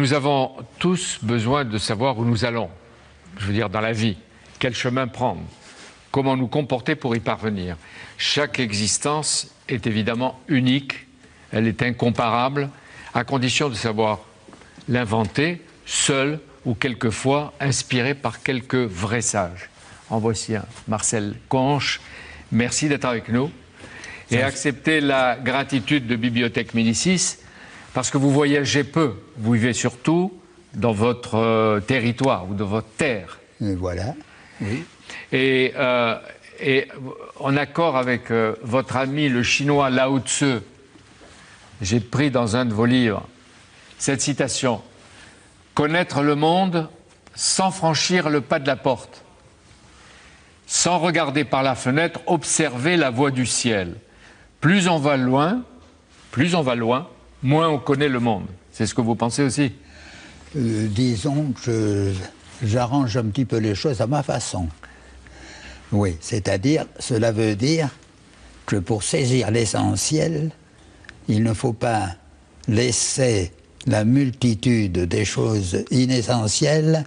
Nous avons tous besoin de savoir où nous allons, je veux dire dans la vie, quel chemin prendre, comment nous comporter pour y parvenir. Chaque existence est évidemment unique, elle est incomparable, à condition de savoir l'inventer seul ou quelquefois inspiré par quelques vrais sages. En voici un, Marcel Conche. Merci d'être avec nous et accepter la gratitude de Bibliothèque Médicis parce que vous voyagez peu, vous vivez surtout dans votre territoire ou dans votre terre. Et voilà, oui. Et en accord avec votre ami le chinois Lao Tzu, j'ai pris dans un de vos livres cette citation: « Connaître le monde sans franchir le pas de la porte, sans regarder par la fenêtre, observer la voie du ciel. Plus on va loin, moins on connaît le monde. » C'est ce que vous pensez aussi? Disons que j'arrange un petit peu les choses à ma façon. Oui, c'est-à-dire, cela veut dire que pour saisir l'essentiel, il ne faut pas laisser la multitude des choses inessentielles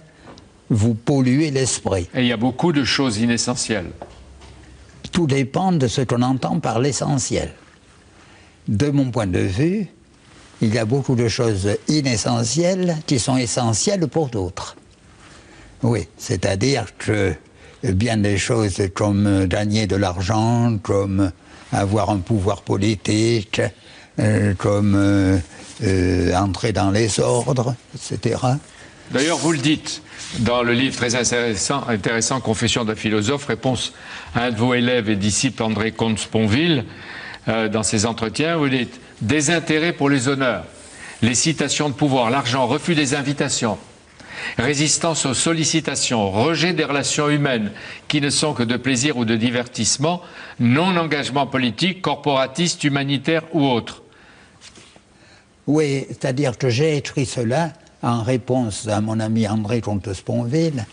vous polluer l'esprit. Et il y a beaucoup de choses inessentielles. Tout dépend de ce qu'on entend par l'essentiel. De mon point de vue, il y a beaucoup de choses inessentielles qui sont essentielles pour d'autres. Oui, c'est-à-dire que bien des choses comme gagner de l'argent, comme avoir un pouvoir politique, comme entrer dans les ordres, etc. D'ailleurs, vous le dites dans le livre très intéressant Confession d'un philosophe, réponse à un de vos élèves et disciples, André Comte-Sponville, dans ses entretiens, vous dites « Désintérêt pour les honneurs, les citations de pouvoir, l'argent, refus des invitations, résistance aux sollicitations, rejet des relations humaines qui ne sont que de plaisir ou de divertissement, non-engagement politique, corporatiste, humanitaire ou autre. » Oui, c'est-à-dire que j'ai écrit cela en réponse à mon ami André Comte-Sponville,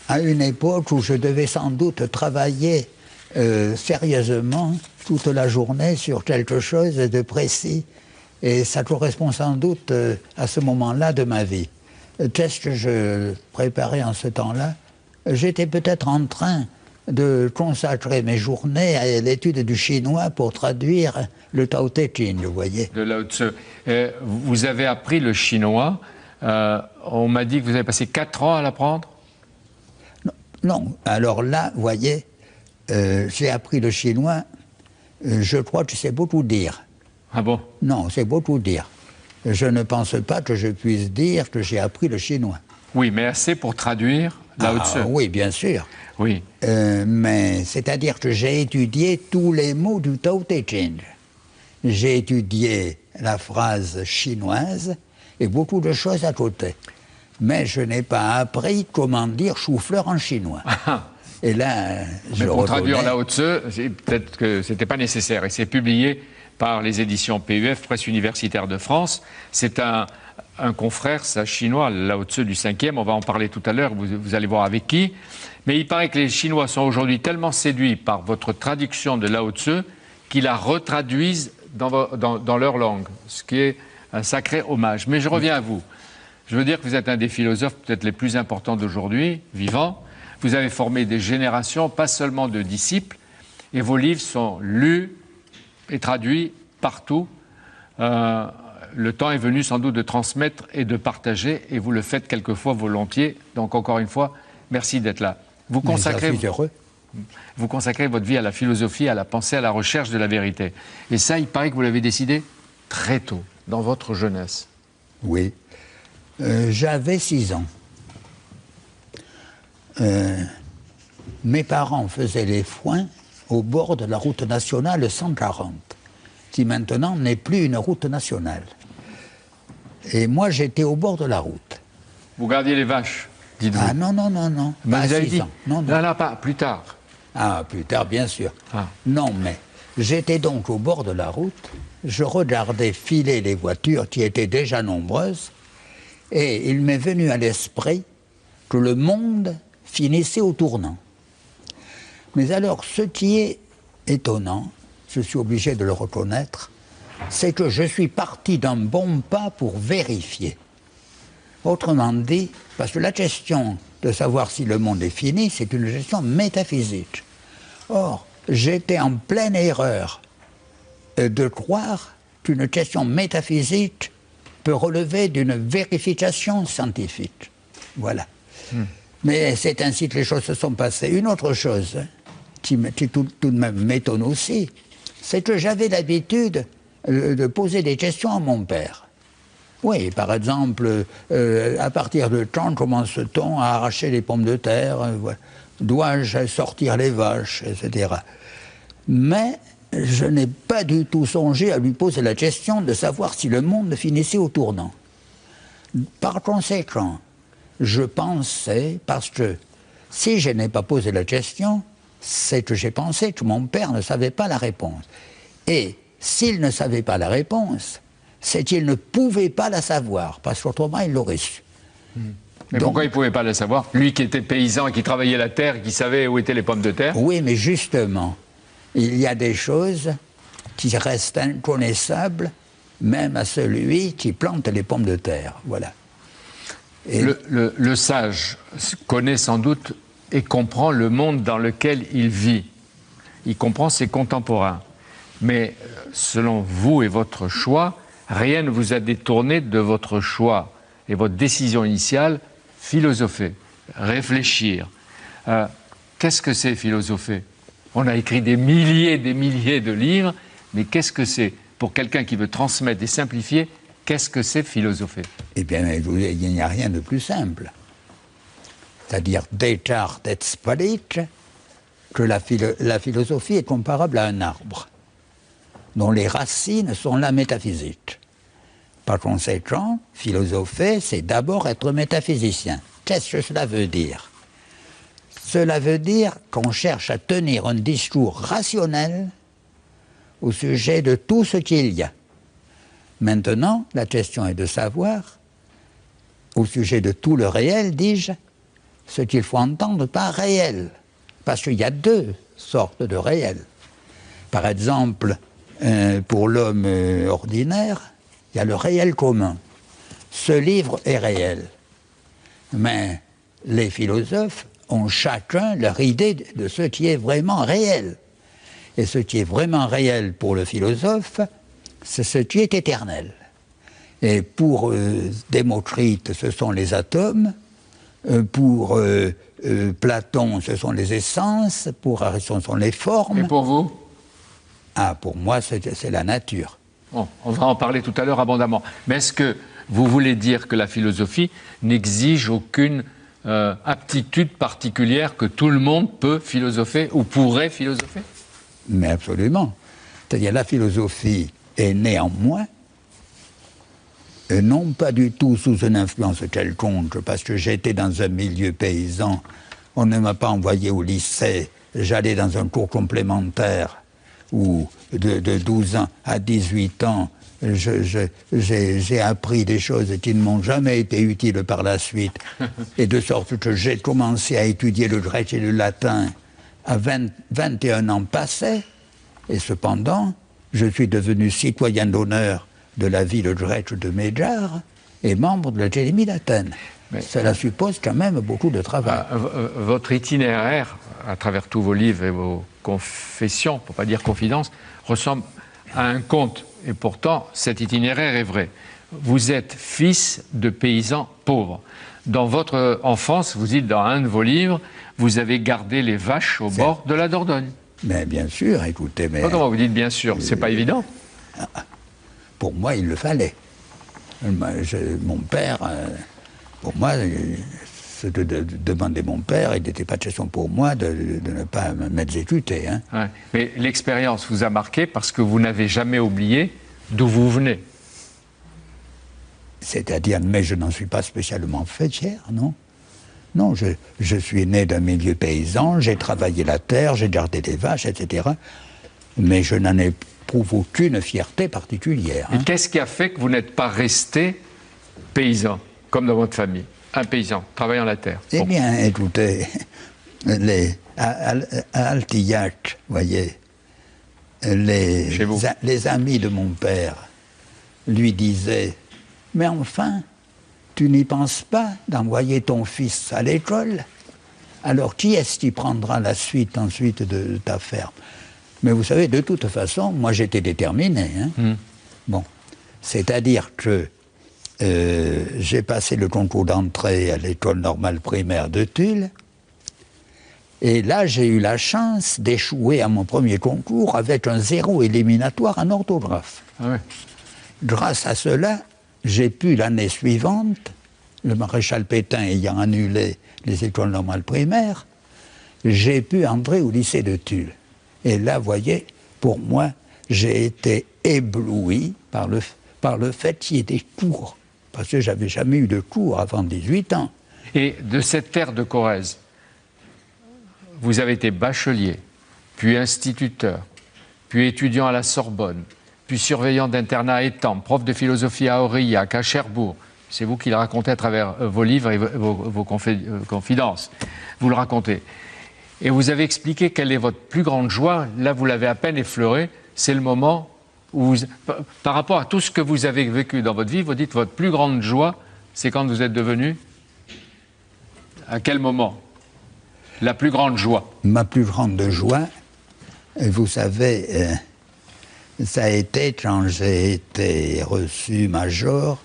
à une époque où je devais sans doute travailler sérieusement toute la journée sur quelque chose de précis. Et ça correspond sans doute à ce moment-là de ma vie. Qu'est-ce que je préparais en ce temps-là? J'étais peut-être en train de consacrer mes journées à l'étude du chinois pour traduire le Tao Te Ching, vous voyez. De Lao Tzu. Vous avez appris le chinois. On m'a dit que vous avez passé 4 ans à l'apprendre? Non, alors là, vous voyez, j'ai appris le chinois, je crois que c'est beaucoup dire. Ah bon? Non, c'est beaucoup dire. Je ne pense pas que je puisse dire que j'ai appris le chinois. Oui, mais assez pour traduire Lao Tzu. Oui, bien sûr. Oui. Mais c'est-à-dire que j'ai étudié tous les mots du Tao Te Ching. J'ai étudié la phrase chinoise et beaucoup de choses à côté. Mais je n'ai pas appris comment dire chou-fleur en chinois. Et là, mais pour traduire Lao Tzu, peut-être que ce n'était pas nécessaire. Et c'est publié par les éditions PUF, Presse universitaire de France. C'est un confrère, ça, chinois, Lao Tzu du 5e, on va en parler tout à l'heure, vous allez voir avec qui. Mais il paraît que les Chinois sont aujourd'hui tellement séduits par votre traduction de Lao Tzu qu'ils la retraduisent dans leur langue, ce qui est un sacré hommage. Mais je reviens à vous. Je veux dire que vous êtes un des philosophes peut-être les plus importants d'aujourd'hui, vivants. Vous avez formé des générations, pas seulement de disciples, et vos livres sont lus et traduits partout. Le temps est venu sans doute de transmettre et de partager, et vous le faites quelquefois volontiers. Donc encore une fois, merci d'être là. Vous consacrez votre vie à la philosophie, à la pensée, à la recherche de la vérité. Et ça, il paraît que vous l'avez décidé très tôt, dans votre jeunesse. Oui. J'avais 6 ans. Mes parents faisaient les foins au bord de la route nationale 140, qui maintenant n'est plus une route nationale. Et moi, j'étais au bord de la route. Vous gardiez les vaches, dites-vous? Ah non, non, non, non. Pas à vous avez 6 dit. ans. Non, non. Là, là, pas, plus tard. Ah, plus tard, bien sûr. Ah. Non, mais j'étais donc au bord de la route, je regardais filer les voitures qui étaient déjà nombreuses, et il m'est venu à l'esprit que le monde finissait au tournant. Mais alors, ce qui est étonnant, je suis obligé de le reconnaître, c'est que je suis parti d'un bon pas pour vérifier. Autrement dit, parce que la question de savoir si le monde est fini, c'est une question métaphysique. Or, j'étais en pleine erreur de croire qu'une question métaphysique peut relever d'une vérification scientifique. Voilà. Mais c'est ainsi que les choses se sont passées. Une autre chose qui tout de même m'étonne aussi, c'est que j'avais l'habitude de poser des questions à mon père. Oui, par exemple, à partir de quand commence-t-on à arracher les pommes de terre? Dois-je sortir les vaches, etc. Mais je n'ai pas du tout songé à lui poser la question de savoir si le monde finissait au tournant. Par conséquent, je pensais, parce que si je n'ai pas posé la question, c'est que j'ai pensé que mon père ne savait pas la réponse. Et s'il ne savait pas la réponse, c'est qu'il ne pouvait pas la savoir, parce qu'autrement il l'aurait su. Mais donc, pourquoi il ne pouvait pas la savoir? Lui qui était paysan, qui travaillait la terre, qui savait où étaient les pommes de terre? Oui, mais justement, il y a des choses qui restent inconnaissables, même à celui qui plante les pommes de terre. Voilà. Et le sage connaît sans doute et comprend le monde dans lequel il vit. Il comprend ses contemporains. Mais selon vous et votre choix, rien ne vous a détourné de votre choix et votre décision initiale, philosopher, réfléchir. Qu'est-ce que c'est philosopher? On a écrit des milliers de livres, mais qu'est-ce que c'est? Pour quelqu'un qui veut transmettre et simplifier, qu'est-ce que c'est philosopher? Eh bien, il n'y a rien de plus simple. C'est-à-dire, Descartes explique que la philosophie est comparable à un arbre, dont les racines sont la métaphysique. Par conséquent, philosopher, c'est d'abord être métaphysicien. Qu'est-ce que cela veut dire? Cela veut dire qu'on cherche à tenir un discours rationnel au sujet de tout ce qu'il y a. Maintenant, la question est de savoir, au sujet de tout le réel, dis-je, ce qu'il faut entendre par réel. Parce qu'il y a deux sortes de réel. Par exemple, pour l'homme ordinaire, il y a le réel commun. Ce livre est réel. Mais les philosophes ont chacun leur idée de ce qui est vraiment réel. Et ce qui est vraiment réel pour le philosophe, c'est ce qui est éternel. Et pour Démocrite, ce sont les atomes. Pour Platon, ce sont les essences. Pour Aristote, ce sont les formes. Et pour vous? Ah, pour moi, c'est la nature. Bon, on va en parler tout à l'heure abondamment. Mais est-ce que vous voulez dire que la philosophie n'exige aucune aptitude particulière, que tout le monde peut philosopher ou pourrait philosopher? Mais absolument. C'est-à-dire la philosophie est née en moi, non pas du tout sous une influence quelconque, parce que j'étais dans un milieu paysan, on ne m'a pas envoyé au lycée, j'allais dans un cours complémentaire où de 12 ans à 18 ans, j'ai appris des choses qui ne m'ont jamais été utiles par la suite, et de sorte que j'ai commencé à étudier le grec et le latin à 21 ans passés, et cependant, je suis devenu citoyen d'honneur de la ville grecque de Médjar et membre de l'Académie d'Athènes. Cela suppose quand même beaucoup de travail. Votre itinéraire, à travers tous vos livres et vos confessions, pour ne pas dire confidences, ressemble à un conte. Et pourtant, cet itinéraire est vrai. Vous êtes fils de paysans pauvres. Dans votre enfance, vous dites dans un de vos livres, vous avez gardé les vaches au bord de la Dordogne. Mais bien sûr, écoutez, mais... Comment vous dites bien sûr? C'est pas évident. Pour moi, il le fallait. Mon père, pour moi, ce que demandait mon père, il n'était pas de question pour moi de ne pas m'exécuter. Hein. Ouais. Mais l'expérience vous a marqué parce que vous n'avez jamais oublié d'où vous venez. C'est-à-dire, mais je n'en suis pas spécialement fait fier, non? Non, je suis né d'un milieu paysan, j'ai travaillé la terre, j'ai gardé des vaches, etc. Mais je n'en éprouve aucune fierté particulière. Et qu'est-ce qui a fait que vous n'êtes pas resté paysan, comme dans votre famille? Un paysan, travaillant la terre. Eh bien, écoutez, à Altillac, voyez, les amis de mon père lui disaient « Mais enfin, tu n'y penses pas d'envoyer ton fils à l'école? Alors qui est-ce qui prendra la suite ensuite de ta ferme? Mais vous savez, de toute façon, moi j'étais déterminé. Hein. Bon, c'est-à-dire que j'ai passé le concours d'entrée à l'école normale primaire de Tulle. Et là, j'ai eu la chance d'échouer à mon premier concours avec un 0 éliminatoire en orthographe. Ah ouais. Grâce à cela, j'ai pu, l'année suivante, le maréchal Pétain ayant annulé les écoles normales primaires, j'ai pu entrer au lycée de Tulle. Et là, vous voyez, pour moi, j'ai été ébloui par le fait qu'il y ait des cours. Parce que je n'avais jamais eu de cours avant 18 ans. Et de cette terre de Corrèze, vous avez été bachelier, puis instituteur, puis étudiant à la Sorbonne, puis surveillant d'internat à Étampes, prof de philosophie à Aurillac, à Cherbourg. C'est vous qui le racontez à travers vos livres et vos confidences. Vous le racontez. Et vous avez expliqué quelle est votre plus grande joie. Là, vous l'avez à peine effleuré. C'est le moment où, par rapport à tout ce que vous avez vécu dans votre vie, vous dites votre plus grande joie, c'est quand vous êtes devenu. À quel moment? La plus grande joie. Ma plus grande joie, vous savez, ça a été quand j'ai été reçu major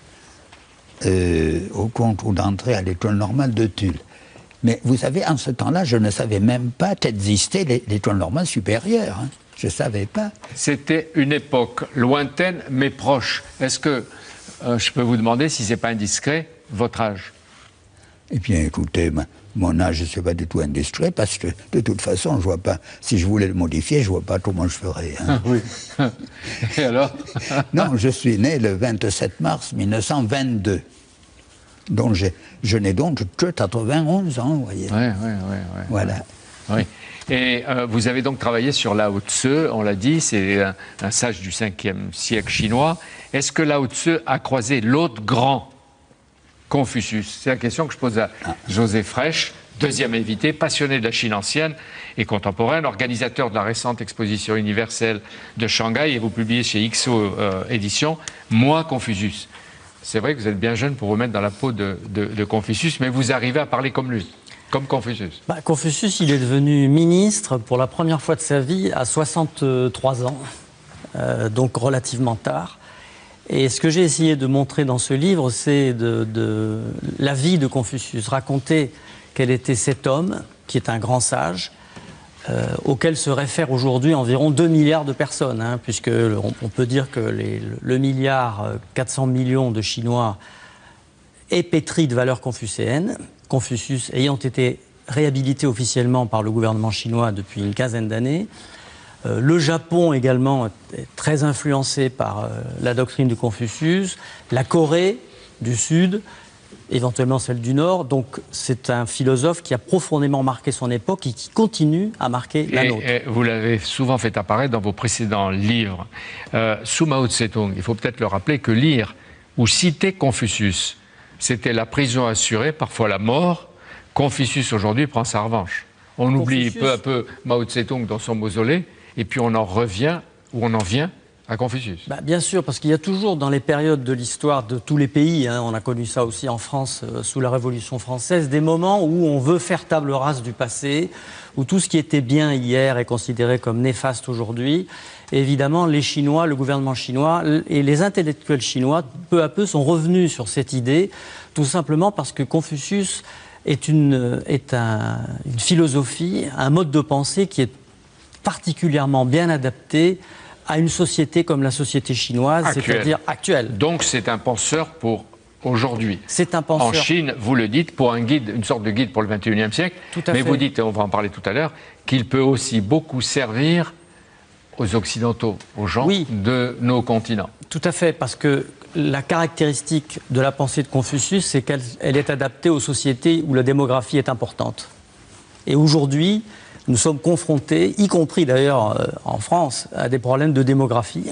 au concours d'entrée à l'école normale de Tulle. Mais vous savez, en ce temps-là, je ne savais même pas qu'existait l'école normale supérieure. Hein. Je ne savais pas. C'était une époque lointaine mais proche. Est-ce que je peux vous demander, si ce n'est pas indiscret, votre âge? Eh bien, écoutez, mon âge, ce n'est pas du tout indiscret, parce que, de toute façon, je ne vois pas, si je voulais le modifier, je ne vois pas comment je ferais. Hein. Oui. Et alors? Non, je suis né le 27 mars 1922. Donc, je n'ai donc que 91 ans, vous voyez. Oui. Voilà. Oui. Et vous avez donc travaillé sur Lao Tse, on l'a dit, c'est un sage du 5e siècle chinois. Est-ce que Lao Tse a croisé l'autre grand Confucius? C'est la question que je pose à José Frêche, deuxième invité, passionné de la Chine ancienne et contemporaine, organisateur de la récente exposition universelle de Shanghai, et vous publiez chez XO Éditions, Moi Confucius. C'est vrai que vous êtes bien jeune pour vous mettre dans la peau de Confucius, mais vous arrivez à parler comme lui, comme Confucius. Confucius, il est devenu ministre pour la première fois de sa vie à 63 ans, donc relativement tard. Et ce que j'ai essayé de montrer dans ce livre, c'est de la vie de Confucius, raconter quel était cet homme, qui est un grand sage, auquel se réfèrent aujourd'hui environ 2 milliards de personnes, hein, puisque on peut dire que le milliard 400 millions de Chinois est pétri de valeurs confucéennes, Confucius ayant été réhabilité officiellement par le gouvernement chinois depuis une quinzaine d'années. Le Japon également est très influencé par la doctrine de Confucius, la Corée du Sud, éventuellement celle du Nord. Donc c'est un philosophe qui a profondément marqué son époque et qui continue à marquer la nôtre. Et vous l'avez souvent fait apparaître dans vos précédents livres. Sous Mao Tse-tung, il faut peut-être le rappeler que lire ou citer Confucius, c'était la prison assurée, parfois la mort. Confucius aujourd'hui prend sa revanche. On oublie peu à peu Mao Tse-tung dans son mausolée, et puis on en revient, ou on en vient à Confucius. Bien sûr, parce qu'il y a toujours dans les périodes de l'histoire de tous les pays, hein, on a connu ça aussi en France sous la Révolution française, des moments où on veut faire table rase du passé, où tout ce qui était bien hier est considéré comme néfaste aujourd'hui. Et évidemment, les Chinois, le gouvernement chinois et les intellectuels chinois, peu à peu, sont revenus sur cette idée, tout simplement parce que Confucius est une philosophie, un mode de pensée qui est particulièrement bien adapté à une société comme la société chinoise, c'est-à-dire actuelle. Donc c'est un penseur pour aujourd'hui. C'est un penseur. En Chine, vous le dites, pour un guide, une sorte de guide pour le XXIe siècle, mais vous dites, et on va en parler tout à l'heure, qu'il peut aussi beaucoup servir aux Occidentaux, aux gens de nos continents. Tout à fait, parce que la caractéristique de la pensée de Confucius, c'est qu'elle est adaptée aux sociétés où la démographie est importante. Et aujourd'hui, nous sommes confrontés, y compris d'ailleurs en France, à des problèmes de démographie.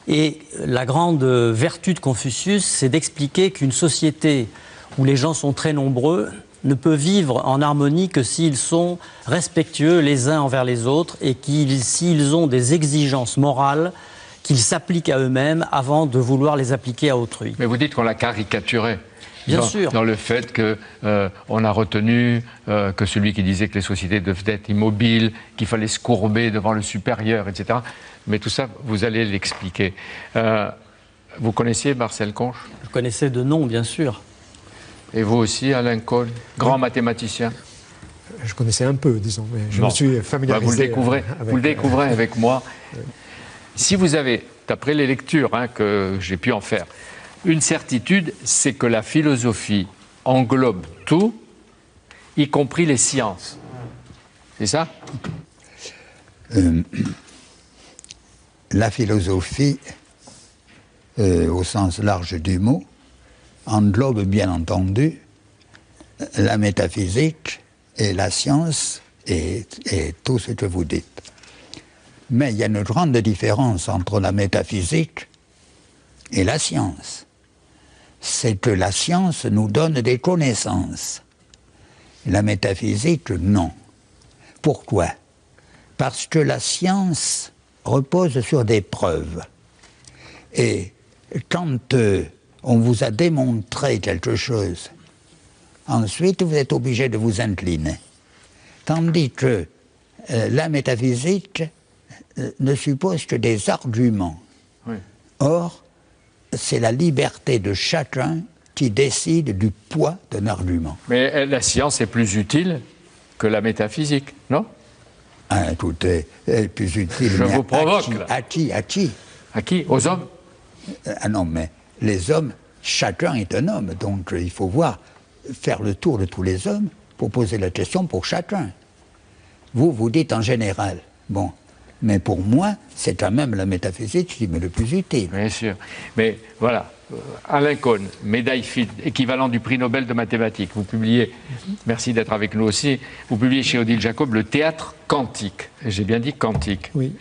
Et la grande vertu de Confucius, c'est d'expliquer qu'une société où les gens sont très nombreux ne peut vivre en harmonie que s'ils sont respectueux les uns envers les autres et s'ils ont des exigences morales qu'ils s'appliquent à eux-mêmes avant de vouloir les appliquer à autrui. Mais vous dites qu'on l'a caricaturé. Bien sûr. Dans le fait qu'on a retenu que celui qui disait que les sociétés devaient être immobiles, qu'il fallait se courber devant le supérieur, etc. Mais tout ça, vous allez l'expliquer. Vous connaissiez Marcel Conche? Je connaissais de nom, bien sûr. Et vous aussi, Alain Cohn, grand mathématicien? Je connaissais un peu, disons, mais je me suis familiarisé. Vous le découvrez avec moi. Si vous avez, d'après les lectures que j'ai pu en faire, une certitude, c'est que la philosophie englobe tout, y compris les sciences. C'est ça? La philosophie, au sens large du mot, englobe bien entendu la métaphysique et la science et tout ce que vous dites. Mais il y a une grande différence entre la métaphysique et la science. C'est que la science nous donne des connaissances. La métaphysique, non. Pourquoi? Parce que la science repose sur des preuves. Et quand on vous a démontré quelque chose, ensuite vous êtes obligé de vous incliner. Tandis que la métaphysique ne suppose que des arguments. Oui. Or, c'est la liberté de chacun qui décide du poids d'un argument. Mais la science est plus utile que la métaphysique, non? Tout est plus utile. Je vous provoque, là. À qui? À qui? Aux hommes? Non, mais les hommes, chacun est un homme, donc il faut faire le tour de tous les hommes pour poser la question pour chacun. Vous dites en général, bon, mais pour moi, c'est quand même la métaphysique qui m'est le plus utile. Bien sûr. Mais voilà, Alain Cohn, médaille Fields, équivalent du prix Nobel de mathématiques. Vous publiez, merci d'être avec nous aussi, vous publiez chez Odile Jacob le théâtre quantique. J'ai bien dit quantique. Oui.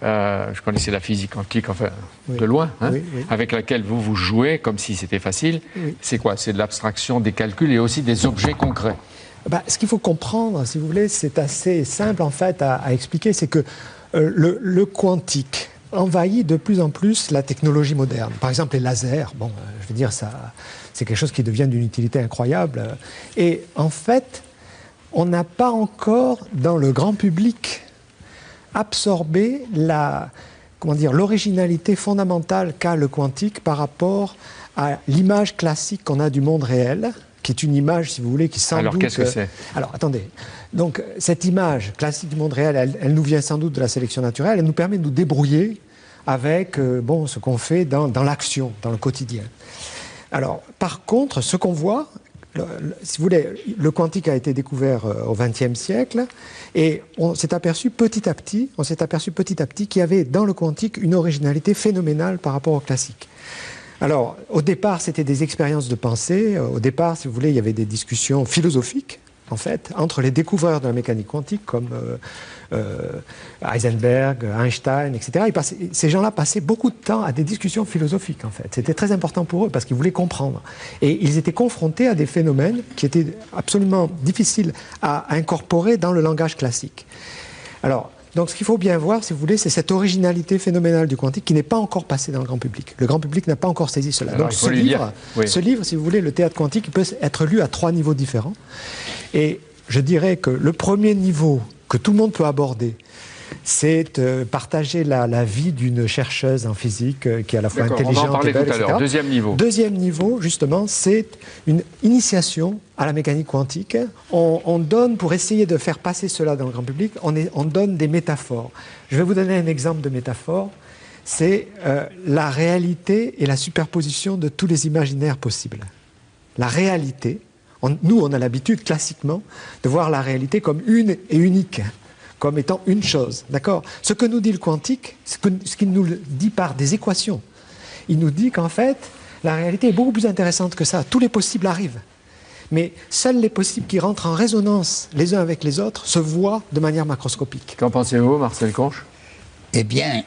Je connaissais la physique quantique, enfin, oui. de loin, oui. avec laquelle vous jouez comme si c'était facile. Oui. C'est quoi? C'est de l'abstraction, des calculs et aussi des objets concrets. Ce qu'il faut comprendre, si vous voulez, c'est assez simple en fait à expliquer, c'est que le quantique envahit de plus en plus la technologie moderne. Par exemple, les lasers, je veux dire, c'est quelque chose qui devient d'une utilité incroyable. Et en fait, on n'a pas encore, dans le grand public, absorbé l'originalité fondamentale qu'a le quantique par rapport à l'image classique qu'on a du monde réel, qui est une image, si vous voulez, qui sans doute... Alors, qu'est-ce que c'est? Alors, attendez. Donc, cette image classique du monde réel, elle nous vient sans doute de la sélection naturelle, elle nous permet de nous débrouiller avec ce qu'on fait dans l'action, dans le quotidien. Alors, par contre, ce qu'on voit, si vous voulez, le quantique a été découvert au XXe siècle, et on s'est aperçu petit à petit qu'il y avait dans le quantique une originalité phénoménale par rapport au classique. Alors, au départ, c'était des expériences de pensée. Au départ, si vous voulez, il y avait des discussions philosophiques, en fait, entre les découvreurs de la mécanique quantique, comme Heisenberg, Einstein, etc. Ces gens-là passaient beaucoup de temps à des discussions philosophiques, en fait. C'était très important pour eux, parce qu'ils voulaient comprendre. Et ils étaient confrontés à des phénomènes qui étaient absolument difficiles à incorporer dans le langage classique. Alors, donc ce qu'il faut bien voir, si vous voulez, c'est cette originalité phénoménale du quantique qui n'est pas encore passée dans le grand public. Le grand public n'a pas encore saisi cela. Alors, donc ce livre, si vous voulez, le théâtre quantique, il peut être lu à 3 niveaux différents. Et je dirais que le premier niveau que tout le monde peut aborder, c'est partager la vie d'une chercheuse en physique qui est à la fois intelligente on va en parler et belle, tout à l'heure. etc. Deuxième niveau. Deuxième niveau, justement, c'est une initiation à la mécanique quantique. On donne, pour essayer de faire passer cela dans le grand public, on donne des métaphores. Je vais vous donner un exemple de métaphore. C'est la réalité et la superposition de tous les imaginaires possibles. La réalité, nous, on a l'habitude, classiquement, de voir la réalité comme une et unique, comme étant une chose, d'accord? Ce que nous dit le quantique, ce qu'il nous dit par des équations, il nous dit qu'en fait, la réalité est beaucoup plus intéressante que ça. Tous les possibles arrivent. Mais seuls les possibles qui rentrent en résonance les uns avec les autres se voient de manière macroscopique. Qu'en pensez-vous, Marcel Conche? Eh bien,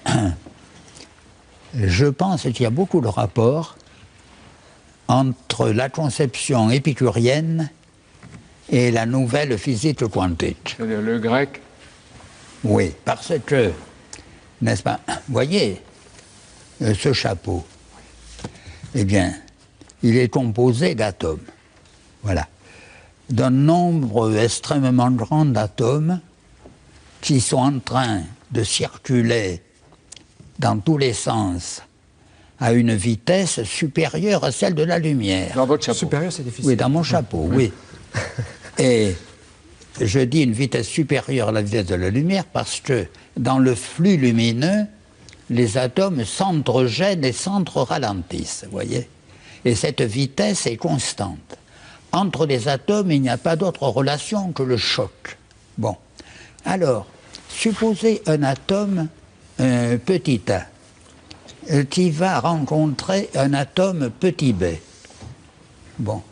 je pense qu'il y a beaucoup de rapports entre la conception épicurienne et la nouvelle physique quantique. Le grec? Oui, parce que, n'est-ce pas, vous voyez, ce chapeau, eh bien, il est composé d'atomes. Voilà. D'un nombre extrêmement grand d'atomes qui sont en train de circuler dans tous les sens à une vitesse supérieure à celle de la lumière. Dans votre chapeau. Supérieur, c'est difficile. Oui, dans mon chapeau, oui. Et je dis une vitesse supérieure à la vitesse de la lumière parce que dans le flux lumineux, les atomes s'entregênent et s'entre-ralentissent, vous voyez. Et cette vitesse est constante. Entre les atomes, il n'y a pas d'autre relation que le choc. Bon. Alors, supposez un atome petit a qui va rencontrer un atome petit b. Bon.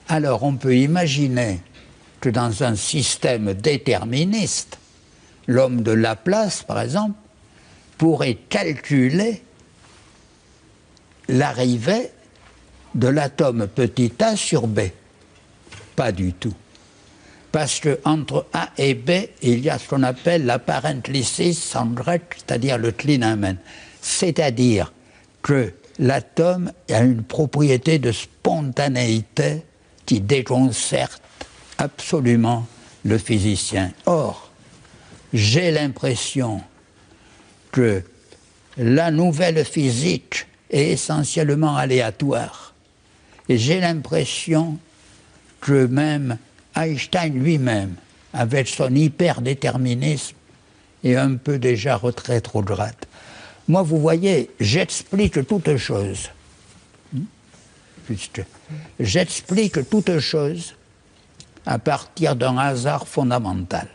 Alors, on peut imaginer que dans un système déterministe, l'homme de Laplace, par exemple, pourrait calculer l'arrivée de l'atome petit a sur B. Pas du tout. Parce qu'entre A et B, il y a ce qu'on appelle l'apparentlysis en grec, c'est-à-dire le clinamen. C'est-à-dire que l'atome a une propriété de spontanéité qui déconcerte absolument le physicien. Or, j'ai l'impression que la nouvelle physique est essentiellement aléatoire. Et j'ai l'impression que même Einstein lui-même, avec son hyperdéterminisme, est un peu déjà rétrograde. Moi, vous voyez, j'explique toute chose. J'explique toute chose à partir d'un hasard fondamental.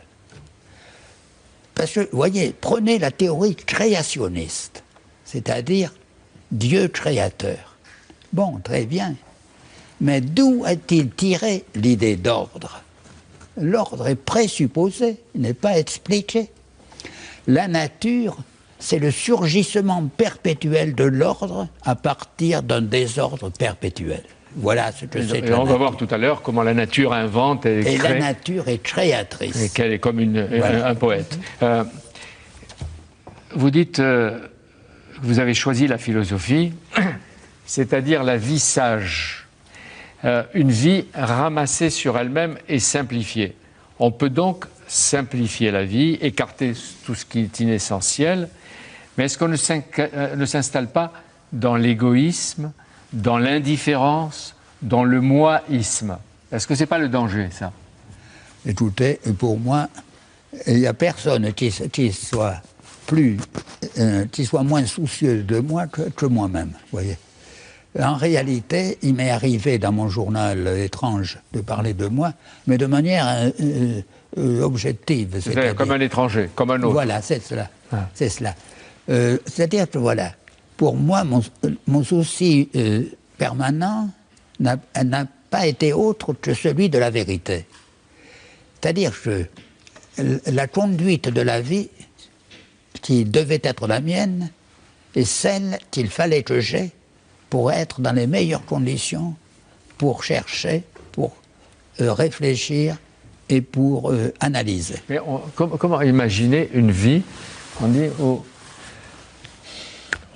Parce que, vous voyez, prenez la théorie créationniste, c'est-à-dire Dieu créateur. Bon, très bien. Mais d'où a-t-il tiré l'idée d'ordre? L'ordre est présupposé, il n'est pas expliqué. La nature, c'est le surgissement perpétuel de l'ordre à partir d'un désordre perpétuel. Voilà ce que c'est. Et on va voir tout à l'heure comment la nature invente et crée. Et la nature est créatrice. Et qu'elle est comme un poète. Vous dites que vous avez choisi la philosophie, c'est-à-dire la vie sage. Une vie ramassée sur elle-même et simplifiée. On peut donc simplifier la vie, écarter tout ce qui est inessentiel, mais est-ce qu'on ne s'installe pas dans l'égoïsme, dans l'indifférence, dans le moisme? Est-ce que ce n'est pas le danger, ça? Écoutez, pour moi, il n'y a personne qui soit moins soucieux de moi que moi-même, voyez. En réalité, il m'est arrivé dans mon journal étrange de parler de moi, mais de manière objective. C'est-à-dire comme un étranger, comme un autre. Voilà, c'est cela. Ah. C'est cela. C'est-à-dire que voilà, pour moi, mon souci permanent n'a pas été autre que celui de la vérité. C'est-à-dire que la conduite de la vie qui devait être la mienne est celle qu'il fallait que j'aie pour être dans les meilleures conditions, pour chercher, pour réfléchir et pour analyser. Mais comment imaginer une vie? On dit,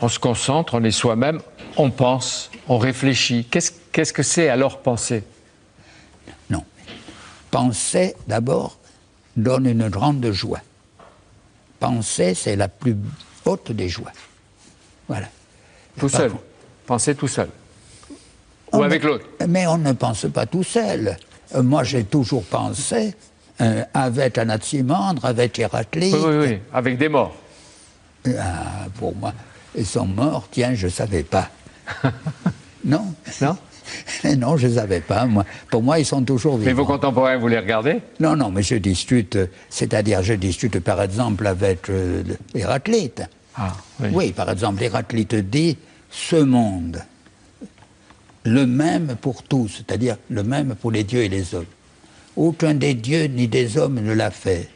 on se concentre, on est soi-même, on pense, on réfléchit. Qu'est-ce que c'est alors penser? Non. Penser, d'abord, donne une grande joie. Penser, c'est la plus haute des joies. Voilà. Tout seul. Penser tout seul. Ou avec l'autre. Mais on ne pense pas tout seul. Moi, j'ai toujours pensé avec Anaximandre, avec Héraclite. Oui, avec des morts. Pour moi, ils sont morts, tiens, je ne savais pas. Non. Non? Non, je ne savais pas. Moi. Pour moi, ils sont toujours vivants. Mais vos contemporains, vous les regardez? Non, mais je discute, c'est-à-dire je discute par exemple avec Héraclite. Ah, oui. Oui, par exemple, Héraclite dit ce monde, le même pour tous, c'est-à-dire le même pour les dieux et les hommes. Aucun des dieux ni des hommes ne l'a fait.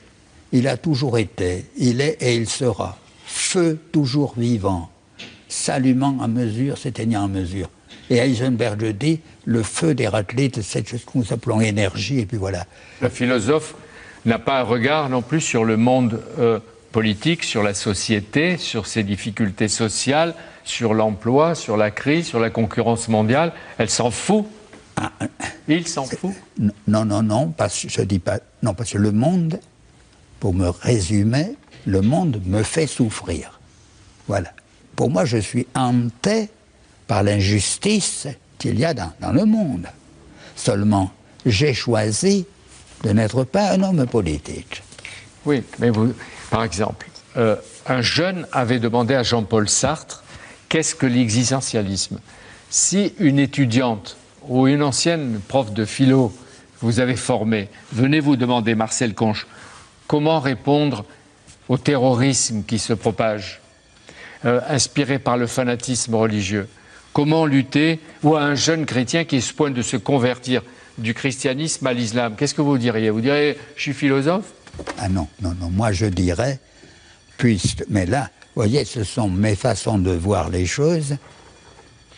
Il a toujours été, il est et il sera. Feu toujours vivant, s'allumant à mesure, s'éteignant à mesure. Et Heisenberg dit, le feu d'Héraclite, c'est ce que nous appelons énergie, et puis voilà. Le philosophe n'a pas un regard non plus sur le monde politique, sur la société, sur ses difficultés sociales, sur l'emploi, sur la crise, sur la concurrence mondiale. Elle s'en fout. Il s'en fout. Non, parce que je dis pas. Non, parce que le monde, pour me résumer, le monde me fait souffrir. Voilà. Pour moi, je suis hanté par l'injustice qu'il y a dans le monde. Seulement, j'ai choisi de n'être pas un homme politique. Oui, mais vous, par exemple, un jeune avait demandé à Jean-Paul Sartre qu'est-ce que l'existentialisme. Si une étudiante ou une ancienne prof de philo que vous avez formée venez vous demander, Marcel Conche, comment répondre au terrorisme qui se propage, inspiré par le fanatisme religieux, comment lutter, ou à un jeune chrétien qui est sur le point de se convertir du christianisme à l'islam, qu'est-ce que vous diriez? Vous diriez, je suis philosophe? Ah non, moi je dirais, mais là, vous voyez, ce sont mes façons de voir les choses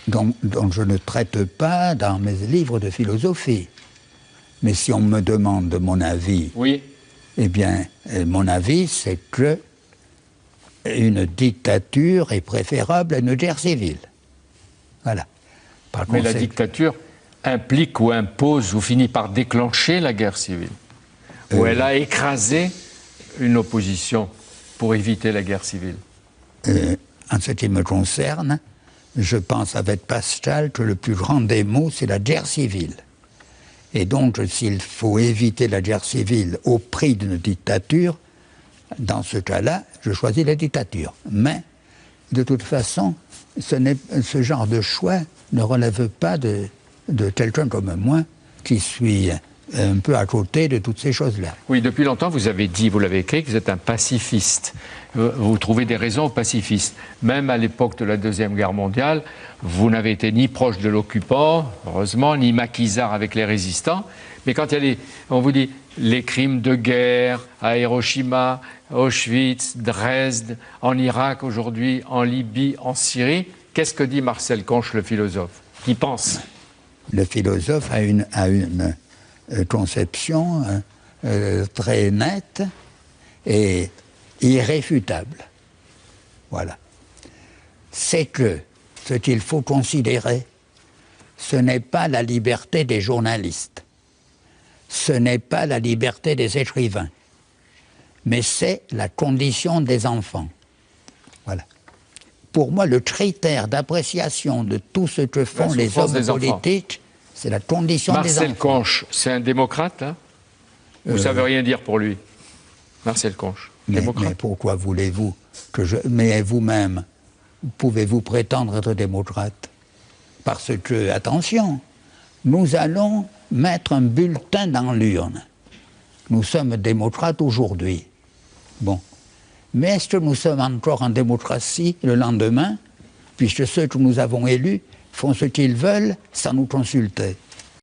dont je ne traite pas dans mes livres de philosophie. Mais si on me demande mon avis, oui. Eh bien, mon avis, c'est que une dictature est préférable à une guerre civile. Voilà. Mais la dictature implique ou impose ou finit par déclencher la guerre civile. Où elle a écrasé une opposition pour éviter la guerre civile. En ce qui me concerne, je pense avec Pascal que le plus grand des maux, c'est la guerre civile. Et donc, s'il faut éviter la guerre civile au prix d'une dictature, dans ce cas-là, je choisis la dictature. Mais, de toute façon, ce genre de choix ne relève pas de quelqu'un comme moi, qui suis un peu à côté de toutes ces choses-là. Oui, depuis longtemps, vous avez dit, vous l'avez écrit, que vous êtes un pacifiste. Vous trouvez des raisons aux pacifistes. Même à l'époque de la Deuxième Guerre mondiale, vous n'avez été ni proche de l'occupant, heureusement, ni maquisard avec les résistants. Mais quand il y a on vous dit les crimes de guerre à Hiroshima, Auschwitz, Dresde, en Irak aujourd'hui, en Libye, en Syrie, qu'est-ce que dit Marcel Conche, le philosophe, qui pense? Le philosophe a une conception très nette et irréfutable. Voilà. C'est que ce qu'il faut considérer, ce n'est pas la liberté des journalistes, ce n'est pas la liberté des écrivains, mais c'est la condition des enfants. Voilà. Pour moi, le critère d'appréciation de tout ce que font les hommes politiques, c'est la condition des enfants. Marcel Conche, c'est un démocrate, hein? Vous ne savez rien dire pour lui, Marcel Conche. Mais pourquoi voulez-vous que je... Mais vous-même, pouvez-vous prétendre être démocrate? Parce que, attention, nous allons mettre un bulletin dans l'urne. Nous sommes démocrates aujourd'hui. Bon. Mais est-ce que nous sommes encore en démocratie le lendemain, puisque ceux que nous avons élus font ce qu'ils veulent sans nous consulter?